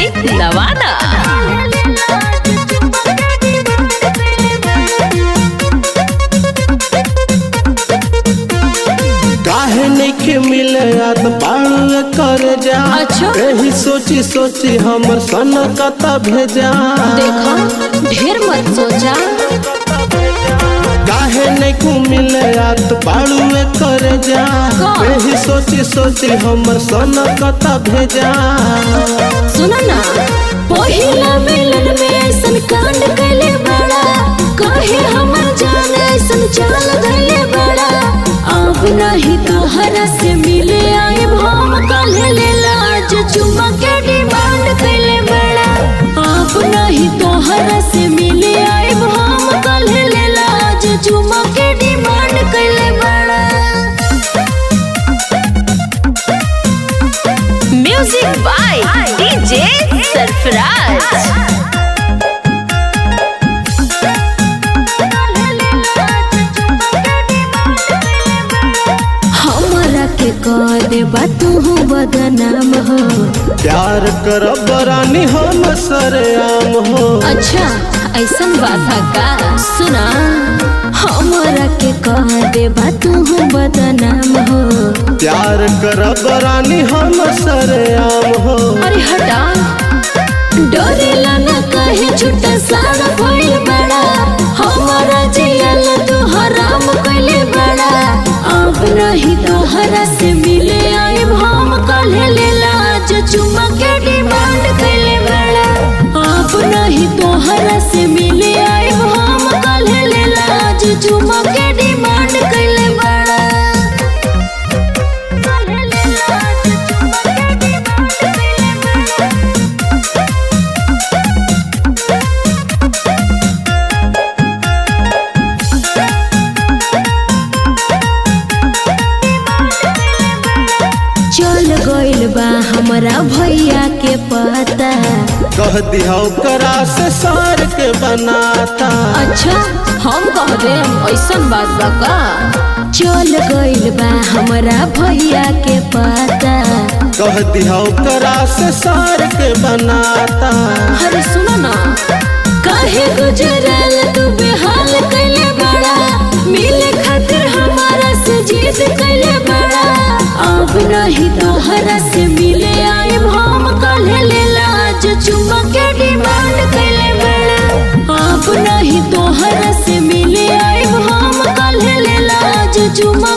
Music Nawada. काहे नहीं मिले याद बाड़ कर जा। अच्छा। यही सोची सोची हमर सन कता भेजा। देखो ढेर मत सोचा। काहे नहीं मिले याद बाड़ कर जा। यही सोची सोची हमर सन कता भेजा। सुनो ना पहिला मिलन में ऐसन कांड कैले बड़ा, कहे हमर जान ऐसन चाल गइले बड़ा। अब नहीं तोहरा से मिले आए हम काल्हे लेला आज चुम्मा के डिमांड कैले बड़ा। अब नहीं तोहरा से मिले आए हम काल्हे लेला आज चुम्मा के डिमांड कैले बड़ा। Music by DJ Sarfaraz. हमरा के कह देबा तू बदनाम हो। प्यार कर बरानी हम सरेआम हो। अच्छा ऐसन बात है का। सुना हमरा के कह देबा तू बदनाम हो। प्यार कर बरानी हम सरेआम हो। अरे हटा डरेला न कहे छुट्टा सारा भइल बड़ा। हमारा जियल तू हराम कैले बड़ा। अब नहीं तोहरा से मिले आए हम काल्हे लेला आज चुम्मा के डिमांड कैले बड़ा। अब नहीं तोहरा से मिले आए हम काल्हे लेला आज चुम्मा के डिमांड कैले बड़ा। काल्हे लेला आज चुम्मा के डिमांड कैले बड़ा। चल गइल बा हमरा भैया के पता। कह दिया करा से सार के बनाता। अच्छा हम कह देम ऐसन बात बा का। चल गइल बा हमरा भैया के पता। कह दिया करा से सार के बनाता। अरे सुनो ना काहे गुजरल तू बेहाल कैले बड़ा। मिले खातिर हमारा से जिद कैले बड़ा। अब नहीं तोहरा से मिले आए हम काल्हे लेला आज चुम्मा के डिमांड कैले बड़ा। अब नहीं तोहरा से मिले आए हम काल्हे लेला आज चुम्मा